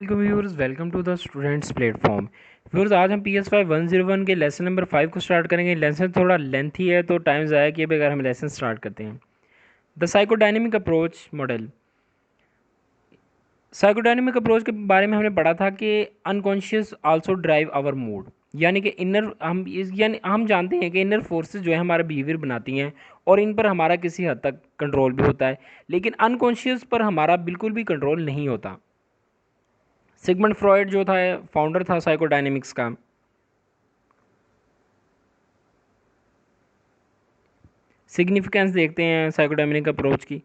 Welcome viewers, welcome to the students platform. Viewers, आज हम PS5 101 के लेसन नंबर 5 को स्टार्ट करेंगे। लेसन थोड़ा लेंथी है तो टाइम ज़ाया किए बगैर हम लेसन स्टार्ट करते हैं। The psychodynamic approach model. Psychodynamic approach के बारे में हमने पढ़ा था कि unconscious also drive our mood, यानी कि इनर यानी हम जानते हैं कि इनर फोर्सेस जो है हमारा बिहेवियर बनाती हैं और इन पर हमारा किसी हद तक कंट्रोल भी होता है, लेकिन अनकॉन्शियस पर हमारा बिल्कुल भी कंट्रोल नहीं होता। सिगमंड फ्रॉयड जो था, फाउंडर था साइकोडायनेमिक्स का। सिग्निफिकेंस देखते हैं साइकोडायनेमिक अप्रोच की।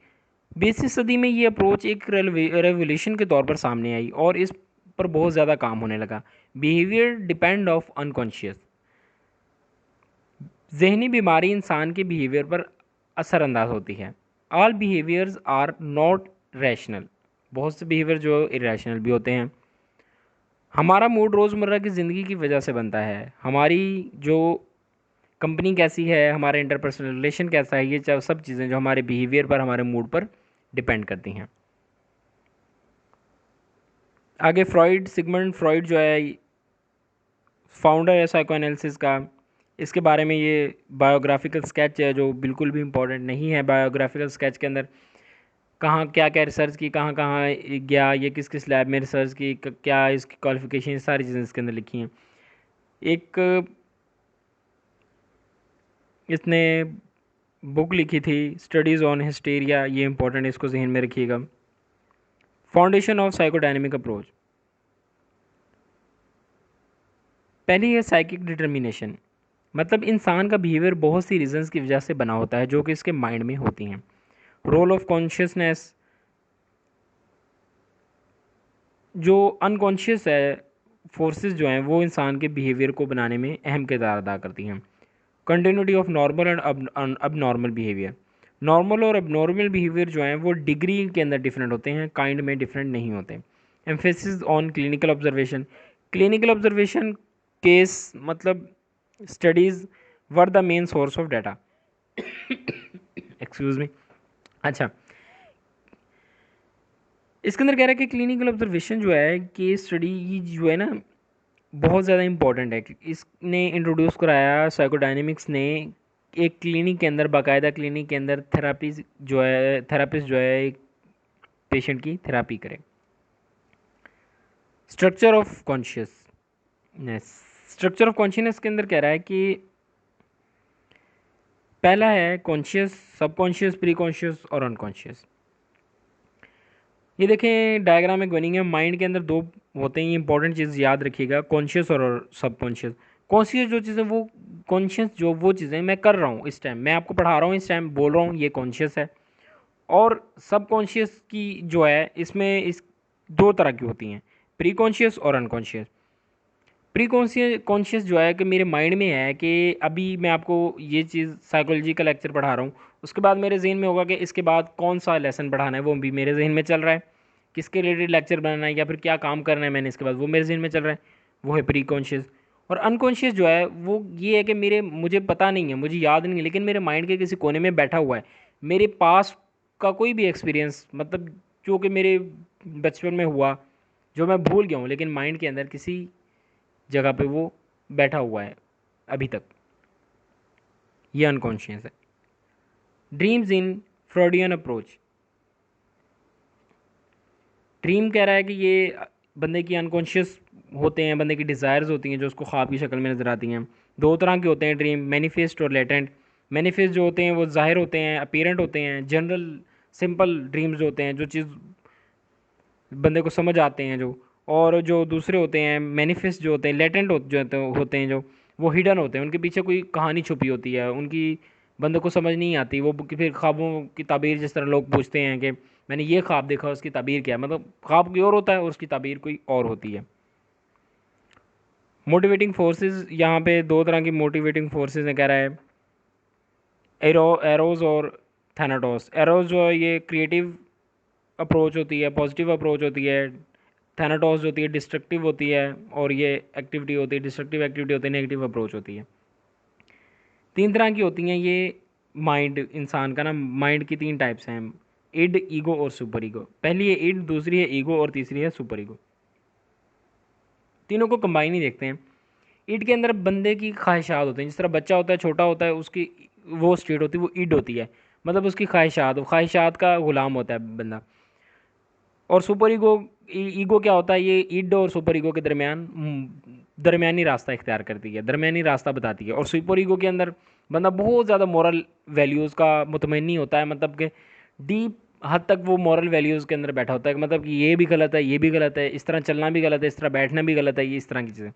20वीं सदी में ये अप्रोच एक रेवोल्यूशन के तौर पर सामने आई और इस पर बहुत ज़्यादा काम होने लगा। Behaviour depend of unconscious. जहनी बीमारी इंसान के बिहेवियर पर असरअंदाज होती है। All behaviours are not rational. बहुत से बिहेवियर जो इरेशनल भी होते हैं। हमारा मूड रोज़मर्रा की ज़िंदगी की वजह से बनता है। हमारी जो कंपनी कैसी है, हमारा इंटरपर्सनल रिलेशन कैसा है, ये सब चीज़ें जो हमारे बिहेवियर पर, हमारे मूड पर डिपेंड करती हैं। आगे फ्रॉइड, सिगमंड फ्रॉइड जो है फाउंडर है साइकोएनालिसिस का। इसके बारे में ये बायोग्राफिकल स्केच है जो बिल्कुल भी इम्पोर्टेंट नहीं है। बायोग्राफिकल स्केच के अंदर कहाँ क्या क्या रिसर्च की, कहाँ कहाँ गया, ये किस किस लैब में रिसर्च की, क्या इसकी क्वालिफिकेशन, सारी चीज़ें इसके अंदर लिखी हैं। एक इसने बुक लिखी थी स्टडीज़ ऑन हिस्टीरिया, ये इंपॉर्टेंट, इसको जहन में रखिएगा। Foundation of psychodynamic approach. पहली है साइकिक डिटर्मिनेशन, मतलब इंसान का बिहेवियर बहुत सी रीजंस की वजह से बना होता है जो कि इसके माइंड में होती हैं। रोल ऑफ कॉन्शियसनेस, जो अनकॉन्शियस है फोर्सेस जो हैं वो इंसान के बिहेवियर को बनाने में अहम किरदार अदा करती हैं। कंटिन्यूटी ऑफ नॉर्मल एंड अब नॉर्मल बिहेवियर। नॉर्मल और अब नॉर्मल बिहेवियर जो हैं वो डिग्री के अंदर डिफरेंट होते हैं, काइंड में डिफरेंट नहीं होते। Emphasis on clinical observation. Clinical observation case मतलब studies were the main source of data. Excuse me. अच्छा, इसके अंदर कह रहा है कि क्लिनिकल ऑब्जर्वेशन जो है, केस स्टडी जो है ना, बहुत ज़्यादा इंपॉर्टेंट है। इसने इंट्रोड्यूस कराया साइकोडायनेमिक्स ने एक क्लिनिक के अंदर, बाकायदा क्लिनिक के अंदर थेरापिस्ट जो है एक पेशेंट की थेरापी करे। Structure of consciousness. Structure of consciousness के अंदर कह रहा है कि पहला है कॉन्शियस, सबकॉन्शियस, प्री कॉन्शियस और अनकॉन्शियस। ये देखें डायग्राम में बनी है। माइंड के अंदर दो होते हैं, ये इंपॉर्टेंट चीज़ याद रखिएगा, कॉन्शियस और सबकॉन्शियस। कॉन्शियस जो चीज़ें वो कॉन्शियस जो वो चीज़ें मैं कर रहा हूँ इस टाइम, मैं आपको पढ़ा रहा हूँ इस टाइम, बोल रहा हूँ, ये कॉन्शियस है। और सबकॉन्शियस की जो है इसमें इस दो तरह की होती हैं, प्री कॉन्शियस और अनकॉन्शियस। प्री कॉन्शियस कॉन्शियस जो है कि मेरे माइंड में है कि अभी मैं आपको ये चीज़ साइकोलॉजी का लेक्चर पढ़ा रहा हूँ, उसके बाद मेरे जहन में होगा कि इसके बाद कौन सा लेसन पढ़ाना है, वो भी मेरे जहन में चल रहा है। किसके रिलेटेड लेक्चर बनाना है या फिर क्या काम करना है मैंने इसके बाद, वो मेरे जहन में चल रहा है। वो है प्री कॉन्शियस। और अनकॉन्शियस जो है वो ये है कि मुझे पता नहीं है, मुझे याद नहीं है, लेकिन मेरे माइंड के किसी कोने में बैठा हुआ है। मेरे पास का कोई भी एक्सपीरियंस, मतलब जो कि मेरे बचपन में हुआ, जो मैं भूल गया हूँ, लेकिन माइंड के अंदर किसी जगह पे वो बैठा हुआ है अभी तक, ये अनकॉन्शियस है। Dreams in Freudian approach. Dream कह रहा है कि ये बंदे की अनकॉन्शियस होते हैं, बंदे की डिज़ायर्स होती हैं जो उसको ख्वाब की शक्ल में नज़र आती हैं। दो तरह के होते हैं ड्रीम, मैनिफेस्ट और लेटेंट। मैनिफेस्ट जो होते हैं वो ज़ाहिर होते हैं, अपीरेंट होते हैं, जनरल सिंपल ड्रीम्स होते हैं जो चीज़ बंदे को समझ आते हैं जो। और जो दूसरे होते हैं मैनिफेस्ट जो होते हैं, लेटेंट होते हैं जो, वो हिडन होते हैं, उनके पीछे कोई कहानी छुपी होती है, उनकी बंदे को समझ नहीं आती। वो फिर ख्वाबों की ताबीर, जिस तरह लोग पूछते हैं कि मैंने ये ख्वाब देखा, उसकी ताबीर क्या है, मतलब ख्वाब कोई और होता है और उसकी ताबीर कोई और होती है। मोटिवेटिंग फोर्सेस, यहाँ पे दो तरह की मोटिवेटिंग फोर्सेस ने कह रहा है, एरोज और थैनाटोस। एरोज जो है ये क्रिएटिव अप्रोच होती है, पॉजिटिव अप्रोच होती है। थैनाटोस जो होती है डिस्ट्रक्टिव होती है, और ये एक्टिविटी होती है, डिस्ट्रक्टिव एक्टिविटी होती है, नेगेटिव अप्रोच होती है। तीन तरह की होती हैं ये माइंड, इंसान का ना माइंड की तीन टाइप्स हैं, इड, ईगो और सुपर ईगो। पहली है इड, दूसरी है ईगो और तीसरी है सुपर ईगो। तीनों को कंबाइन ही देखते हैं। ईड के अंदर बंदे की ख्वाहिशात होती हैं, जिस तरह बच्चा होता है, छोटा होता है, उसकी वो स्टेट होती है, वो ईड होती है, मतलब उसकी ख्वाहिशात का गुलाम होता है बंदा। और सुपर ईगो, ईगो क्या होता है, ये ईड और सुपर ईगो के दरमियान दरमियानी रास्ता इख्तियार करती है, दरमियानी रास्ता बताती है। और सुपर ईगो के अंदर बंदा बहुत ज़्यादा मॉरल वैल्यूज़ का मुतमनी होता है, मतलब कि डीप हद तक वो मॉरल वैल्यूज़ के अंदर बैठा होता है, मतलब कि ये भी गलत है, ये भी गलत है, इस तरह चलना भी गलत है, इस तरह बैठना भी गलत है, ये इस तरह की चीज़ें।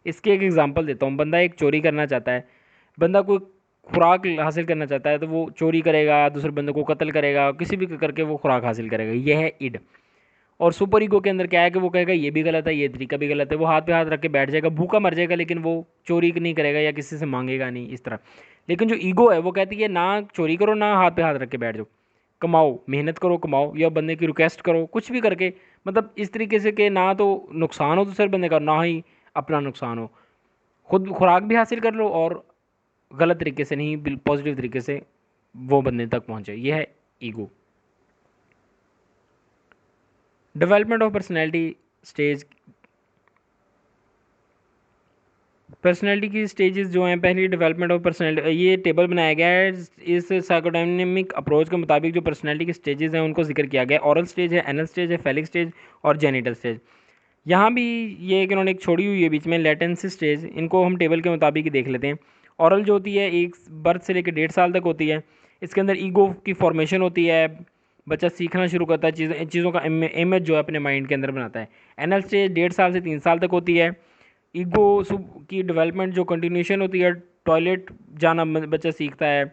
इसके एक एग्जांपल देता हूँ। बंदा एक चोरी करना चाहता है, बंदा कोई खुराक हासिल करना चाहता है, तो वो चोरी करेगा, दूसरे बंदे को कत्ल करेगा, किसी भी करके वो खुराक हासिल करेगा, यह है इड। और सुपर ईगो के अंदर क्या है कि वो कहेगा ये भी गलत है, ये तरीका भी गलत है, वो हाथ पे हाथ रख के बैठ जाएगा, भूखा मर जाएगा, लेकिन वो चोरी नहीं करेगा या किसी से मांगेगा नहीं, इस तरह। लेकिन जो ईगो है वो कहती है ना चोरी करो, ना हाथ पे हाथ रख के बैठ जाओ, कमाओ, मेहनत करो, कमाओ, या बंदे की रिक्वेस्ट करो, कुछ भी करके, मतलब इस तरीके से कि ना तो नुकसान हो दूसरे बंदे का, ना ही अपना नुकसान हो, खुद खुराक भी हासिल कर लो और गलत तरीके से नहीं, पॉजिटिव तरीके से वो बंदे तक पहुँचे। यह है ego. Development of personality stage. Personality की स्टेजेस जो हैं, पहली डेवलपमेंट ऑफ पर्सनैलिटी, ये टेबल बनाया गया है इस साइकोडायनेमिक अप्रोच के मुताबिक। जो पर्सनैलिटी के स्टेजेस हैं उनको जिक्र किया गया है। ऑरल स्टेज है, एनल स्टेज है, फेलिक स्टेज और जेनिटल स्टेज। यहाँ भी ये एक इन्होंने एक छोड़ी हुई है बीच में, लेटेंसी स्टेज, इनको हम टेबल के मुताबिक ही देख लेते हैं। ऑरल जो होती है एक बर्थ से लेकर 1.5 साल तक होती है। इसके अंदर ईगो की फॉर्मेशन होती है, बच्चा सीखना शुरू करता है, चीज़ों का इमेज जो है अपने माइंड के अंदर बनाता है। एनल स्टेज 1.5 साल से 3 साल तक होती है। ईगो की डेवलपमेंट जो कंटिन्यूशन होती है, टॉयलेट जाना बच्चा सीखता है,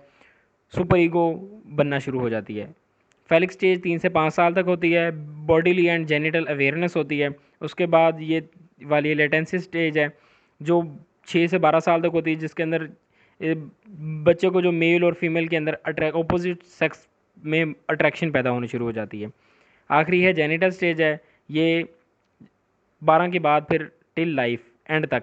सुपर ईगो बनना शुरू हो जाती है। फेलिक स्टेज 3 से 5 साल तक होती है, बॉडीली एंड जेनिटल अवेयरनेस होती है। उसके बाद ये वाली लेटेंसी स्टेज है जो 6 से 12 साल तक होती है, जिसके अंदर ए, बच्चे को जो मेल और फीमेल के अंदर ऑपोजिट सेक्स में अट्रैक्शन पैदा होनी शुरू हो जाती है। आखिरी है जेनिटल स्टेज है, ये 12 के बाद फिर टिल लाइफ एंड तक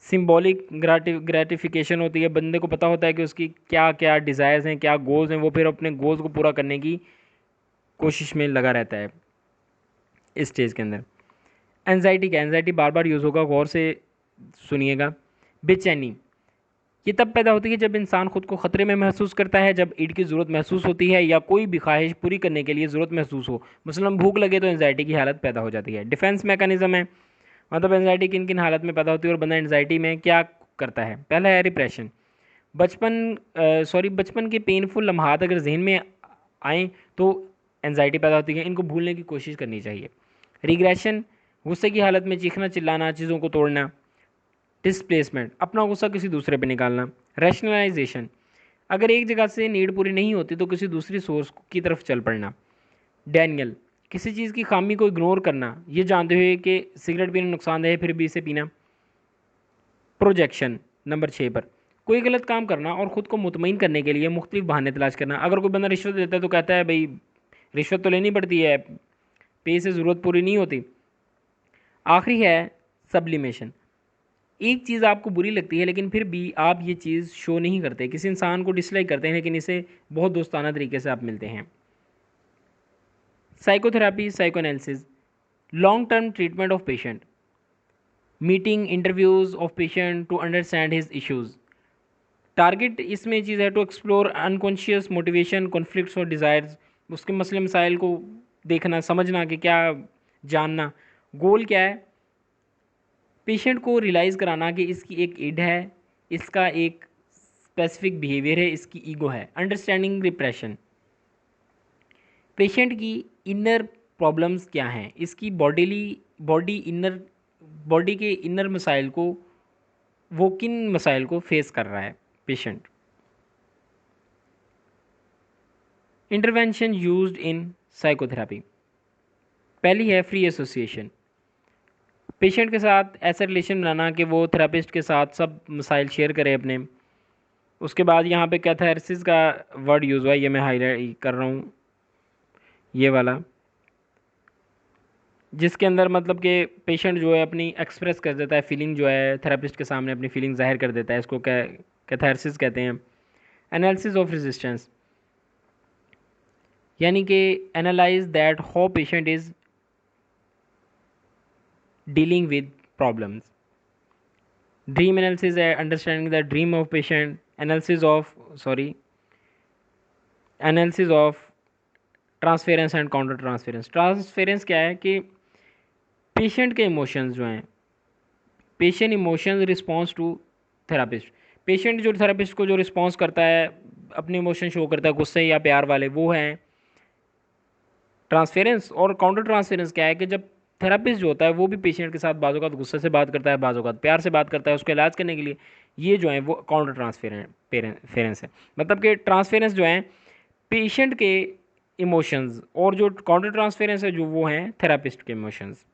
सिंबॉलिक ग्रेटिफिकेशन होती है। बंदे को पता होता है कि उसकी क्या क्या डिज़ायर्स हैं, क्या गोल्स हैं, वो फिर अपने गोल्स को पूरा करने की कोशिश में लगा रहता है इस स्टेज के अंदर। एनजाइटी का, एनजाइटी बार बार यूज़ होगा, गौर से सुनिएगा। बेचैनी ये तब पैदा होती है जब इंसान खुद को ख़तरे में महसूस करता है, जब ईड की ज़रूरत महसूस होती है, या कोई भी ख्वाहिश पूरी करने के लिए ज़रूरत महसूस हो, मसलन भूख लगे तो एनजाइटी की हालत पैदा हो जाती है। डिफेंस मैकेनिज्म है, मतलब एनजाइटी किन किन हालत में पैदा होती है और बंदा एनजाइटी में क्या करता है। पहला है रिप्रेशन। बचपन के पेनफुल लम्हात अगर जहन में आएँ तो एनजाइटी पैदा होती है, इनको भूलने की कोशिश करनी चाहिए। रिग्रेशन, गुस्से की हालत में चीखना चिल्लाना, चीज़ों को तोड़ना। डिस्प्लेसमेंट, अपना गुस्सा किसी दूसरे पे निकालना। रैशनलाइजेशन, अगर एक जगह से नीड पूरी नहीं होती तो किसी दूसरी सोर्स की तरफ चल पड़ना। डैनियल, किसी चीज़ की खामी को इग्नोर करना, ये जानते हुए कि सिगरेट पीना नुकसानदेह है फिर भी इसे पीना। प्रोजेक्शन, नंबर 6 पर, कोई गलत काम करना और ख़ुद को मुतमईन करने के लिए मुख्तलिफ बहाने तलाश करना। अगर कोई बंदा रिश्वत देता है तो कहता है भाई रिश्वत तो लेनी पड़ती है, पे से ज़रूरत पूरी नहीं होती। आखिरी है सब्लिमेशन, एक चीज़ आपको बुरी लगती है लेकिन फिर भी आप ये चीज़ शो नहीं करते, किसी इंसान को डिसलाइक करते हैं लेकिन इसे बहुत दोस्ताना तरीके से आप मिलते हैं। Psychotherapy, psychoanalysis, long term treatment of patient, meeting interviews of patient to understand his issues. Target इसमें चीज़ है to explore unconscious motivation, conflicts और डिज़ायर्स, उसके मसले मसाइल को देखना, समझना कि क्या, जानना। गोल क्या है, पेशेंट को रियलाइज़ कराना कि इसकी एक इड है, इसका एक स्पेसिफिक बिहेवियर है, इसकी ईगो है। अंडरस्टैंडिंग रिप्रेशन, पेशेंट की इनर प्रॉब्लम्स क्या हैं, इसकी बॉडी के इनर मसाइल को, वो किन मसाइल को फेस कर रहा है patient. Intervention used in psychotherapy, पहली है फ्री एसोसिएशन, पेशेंट के साथ ऐसा रिलेशन बनाना कि वो थेरापिस्ट के साथ सब मसाइल शेयर करे अपने। उसके बाद यहाँ पे कैथारसिस का वर्ड यूज़ हुआ है, ये मैं हाईलाइट कर रहा हूँ, ये वाला, जिसके अंदर मतलब कि पेशेंट जो है अपनी एक्सप्रेस कर देता है फीलिंग, जो है थेरापिस्ट के सामने अपनी फीलिंग जाहिर कर देता है, इसको कैथारसिस कहते हैं। एनालिसिस ऑफ रेजिस्टेंस, यानी कि analyse that how patient is dealing with problems. Dream analysis है understanding the dream of patient, analysis of transference and counter transference. Transference क्या है कि पेशेंट के इमोशंस जो हैं, patient emotions response to therapist. Patient जो थेरापिस्ट को जो रिस्पॉन्स करता है, अपने इमोशन शो करता है गुस्से या प्यार वाले, वो हैं ट्रांसफेरेंस. और काउंटर ट्रांसफेरेंस क्या है कि जब थेरापिस्ट जो होता है वो भी पेशेंट के साथ बाज़ औक़ात गुस्से से बात करता है, बाज़ औक़ात प्यार से बात करता है उसको इलाज करने के लिए, ये जो है वो काउंटर ट्रांसफेरेंस है. मतलब कि ट्रांसफेरेंस जो है पेशेंट के इमोशंस, और जो काउंटर ट्रांसफेरेंस है जो वो हैं थेरापिस्ट के emotions.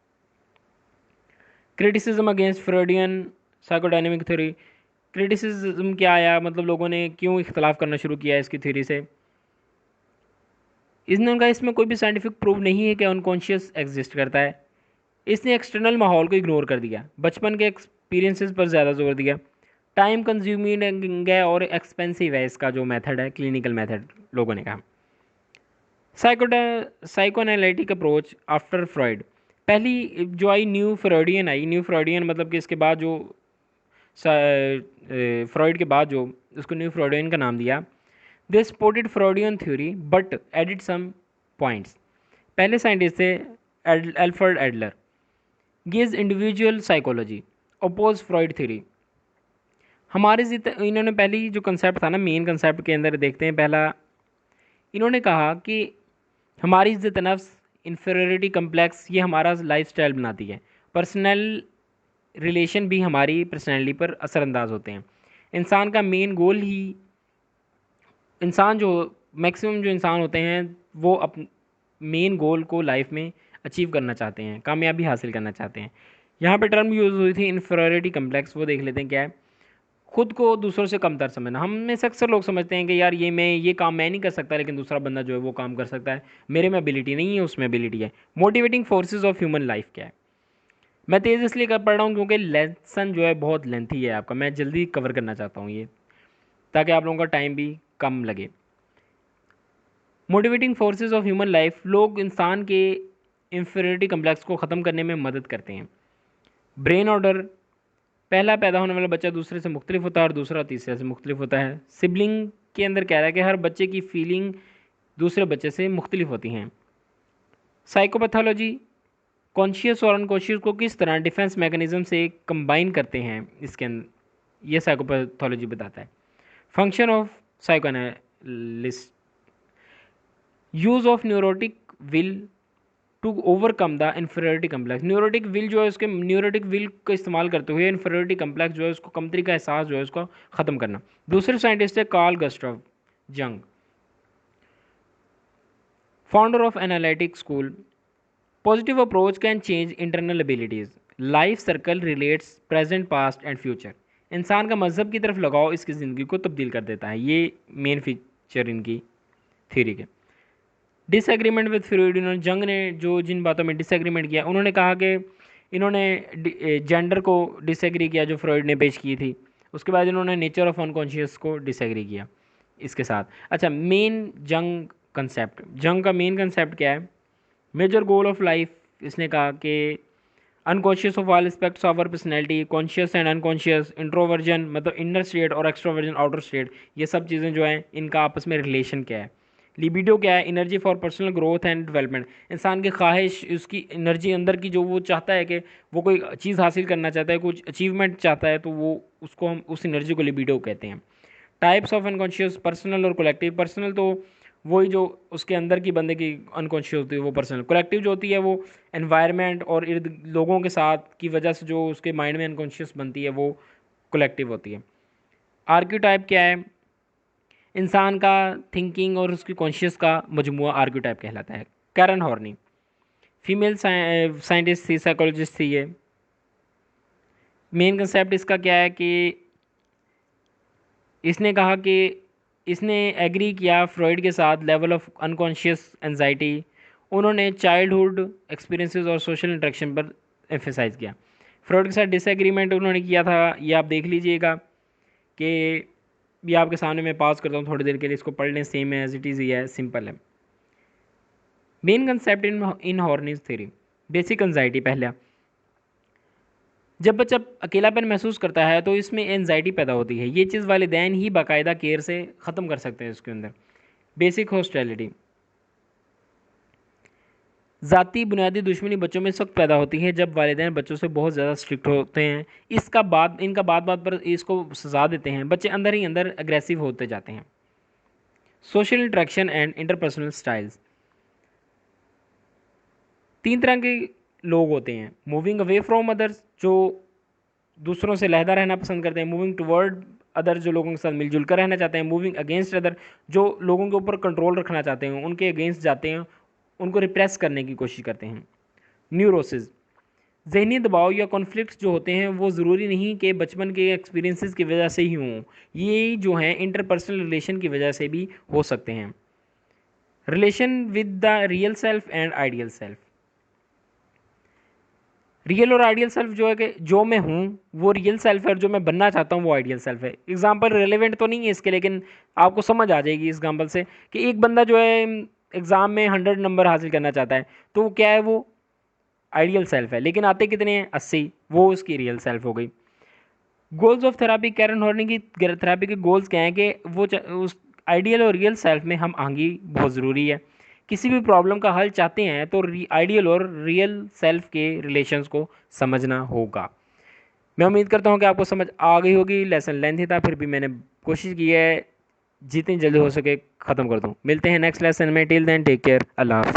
Criticism against Freudian psychodynamic theory. Criticism क्या आया, मतलब लोगों ने क्यों इख्तलाफ करना शुरू किया इसकी थ्योरी से. इसने उनका इसमें कोई भी साइंटिफिक प्रूफ नहीं है कि अनकॉन्शियस एग्जिस्ट करता है. इसने एक्सटर्नल माहौल को इग्नोर कर दिया, बचपन के एक्सपीरियंसेस पर ज़्यादा जोर दिया. टाइम कंज्यूमिंग है और एक्सपेंसिव है इसका जो मेथड है, क्लिनिकल मेथड, लोगों ने कहा. Psychoanalytic approach after Freud. पहली जो आई न्यू फ्रॉइडियन मतलब कि इसके बाद जो फ्रॉइड के बाद जो उसको न्यू फ्रॉइडियन का नाम दिया. They supported Freudian theory but added some points. पहले साइंटिस्ट थे Alfred Adler. Gives individual psychology, oppose Freud theory. इन्होंने पहली जो कंसेप्ट था ना, मेन कंसेप्ट के अंदर देखते हैं. पहला इन्होंने कहा कि हमारी इज्जत नफ्स, इन्फीरियरिटी कम्प्लेक्स, ये हमारा लाइफस्टाइल बनाती है. पर्सनल रिलेशन भी हमारी पर्सनैलिटी पर असरअंदाज होते हैं. इंसान का मेन गोल ही, इंसान जो मैक्सिमम जो इंसान होते हैं वो मेन गोल को लाइफ में अचीव करना चाहते हैं, कामयाबी हासिल करना चाहते हैं. यहाँ पे टर्म यूज़ हुई थी इन्फीरियरिटी कम्प्लेक्स, वो देख लेते हैं क्या है. खुद को दूसरों से कमतर समझना. हम में से अक्सर लोग समझते हैं कि यार ये काम मैं नहीं कर सकता, लेकिन दूसरा बंदा जो है वो काम कर सकता है, मेरे में एबिलिटी नहीं है, उसमें एबिलिटी है. Motivating forces of human life क्या है. मैं तेज़ इसलिए कर पढ़ रहा हूँ क्योंकि लेसन जो है बहुत लेंथी है आपका, मैं जल्दी कवर करना चाहता हूँ ये, ताकि आप लोगों का टाइम भी कम लगे. Motivating forces of human life, लोग इंसान के इन्फीरियरिटी कम्प्लेक्स को ख़त्म करने में मदद करते हैं. ब्रेन ऑर्डर, पहला पैदा होने वाला बच्चा दूसरे से मुख्तलिफ होता है और दूसरा तीसरे से मुख्तलिफ होता है. सिबलिंग के अंदर कह रहा है कि हर बच्चे की फीलिंग दूसरे बच्चे से मुख्तलिफ होती हैं. साइकोपैथोलॉजी, कॉन्शियस और अनकॉन्शियस को किस तरह डिफेंस मैकेनिज्म से कंबाइन करते हैं इसके अंदर, ये साइकोपैथोलॉजी बताता है. Function of psychoanalyst, use of neurotic will to overcome the inferiority complex. Neurotic will जो है उसके न्यूरोटिक विल का इस्तेमाल करते हुए इन्फीरियरिटी कम्प्लेक्स जो है उसको, कमतरी का एहसास जो है उसको ख़त्म करना. दूसरे साइंटिस्ट है कार्ल गुस्टाव जंग, founder of analytic school. Positive approach can change internal abilities. Life circle relates present past and future. इंसान का मज़हब की तरफ लगाव इसकी ज़िंदगी को तब्दील कर देता है. ये मेन फीचर इनकी थ्योरी के. डिसएग्रीमेंट विद फ्रॉइड, इन्होंने जंग ने जो जिन बातों में डिसएग्रीमेंट किया, उन्होंने कहा कि इन्होंने जेंडर को डिसएग्री किया जो फ्रॉइड ने पेश की थी. उसके बाद इन्होंने नेचर ऑफ अनकॉन्शियस को डिसएग्री किया इसके साथ. अच्छा, मेन जंग कंसेप्ट, जंग का मेन कंसेप्ट क्या है. मेजर गोल ऑफ लाइफ, इसने कहा कि unconscious of all aspects of our personality, conscious and unconscious, introversion मतलब इनर स्टेट और एक्सट्रोवर्जन आउटर स्टेट, ये सब चीज़ें जो हैं इनका आपस में रिलेशन क्या है. लिबिडो क्या है, energy for personal growth and development. इंसान की ख्वाहिश, उसकी एनर्जी अंदर की जो वो चाहता है कि वो कोई चीज़ हासिल करना चाहता है, कुछ अचीवमेंट चाहता है, तो वो उसको हम उस एनर्जी को लिबिडो कहते हैं. टाइप्स ऑफ अनकॉन्शियस, पर्सनल और कलेक्टिव. पर्सनल तो वही जो उसके अंदर की बंदे की अनकॉन्शियस होती है वो पर्सनल. कलेक्टिव जो होती है वो एनवायरनमेंट और इर्द लोगों के साथ की वजह से जो उसके माइंड में अनकॉन्शियस बनती है वो कलेक्टिव होती है. आर्क्यूटाइप क्या है, इंसान का थिंकिंग और उसकी कॉन्शियस का मजमुआ आर्क्यूटाइप कहलाता है. कैरन हॉर्नी, फीमेल साइंटिस्ट थी, साइकोलॉजिस्ट थी ये. मेन कंसेप्ट इसका क्या है कि इसने कहा कि इसने एग्री किया फ्रॉइड के साथ लेवल ऑफ अनकॉन्शियस एंजाइटी. उन्होंने चाइल्डहुड एक्सपीरियंसेस और सोशल इंटरेक्शन पर एम्फेसाइज किया. फ्रॉइड के साथ डिसएग्रीमेंट उन्होंने किया था, ये आप देख लीजिएगा कि ये आपके सामने मैं पास करता हूँ थोड़ी देर के लिए, इसको पढ़ लें, सेम है, एज इट इज़ ही है, सिंपल है. Main concept in Horney's theory, basic anxiety. पहला जब बच्चा अकेलापन महसूस करता है तो इसमें एनजाइटी पैदा होती है। ये चीज़ वालिदैन ही बाकायदा केयर से ख़त्म कर सकते हैं इसके अंदर। बेसिक हॉस्टिलिटी, ज़ाती बुनियादी दुश्मनी बच्चों में सख्त पैदा होती है जब वालिदैन बच्चों से बहुत ज़्यादा स्ट्रिक्ट होते हैं। इनका बात बात पर इसको सजा देते हैं, बच्चे अंदर ही अंदर अग्रेसिव होते जाते हैं। Social interaction and interpersonal styles, तीन तरह के लोग होते हैं। मूविंग अवे फ्रॉम अदर्स, जो दूसरों से लहदा रहना पसंद करते हैं। मूविंग टुवर्ड अदर, जो लोगों के साथ मिलजुल कर रहना चाहते हैं। मूविंग अगेंस्ट अदर, जो लोगों के ऊपर कंट्रोल रखना चाहते हैं, उनके अगेंस्ट जाते हैं, उनको रिप्रेस करने की कोशिश करते हैं। न्यूरोसिस, जहनी दबाव या कॉन्फ्लिक्ट जो होते हैं वो ज़रूरी नहीं कि बचपन के एक्सपीरियंसेस की वजह से ही हों, ये जो हैं इंटरपर्सनल रिलेशन की वजह से भी हो सकते हैं। Relation with the real self and ideal self, real और आइडियल सेल्फ जो है कि जो मैं हूँ वो रियल सेल्फ है और जो मैं बनना चाहता हूँ वो आइडियल सेल्फ है। एग्जाम्पल रिलेवेंट तो नहीं है इसके, लेकिन आपको समझ आ जाएगी इस एग्जाम्पल से कि एक बंदा जो है एग्ज़ाम में 100 नंबर हासिल करना चाहता है, तो वो क्या है, वो आइडियल सेल्फ है, लेकिन आते कितने हैं 80, वो उसकी रियल सेल्फ हो गई। Goals of therapy, Karen Horney की थेरापी के गोल्स क्या हैं कि उस आइडियल और रियल सेल्फ में हम आंगी बहुत ज़रूरी है। किसी भी प्रॉब्लम का हल चाहते हैं तो आइडियल और रियल सेल्फ के रिलेशंस को समझना होगा। मैं उम्मीद करता हूँ कि आपको समझ आ गई होगी। लेसन लेंथी था, फिर भी मैंने कोशिश की है जितनी जल्दी हो सके ख़त्म कर दूँ। मिलते हैं नेक्स्ट लेसन में। टिल देन टेक केयर, अल्लाह हाफिज़।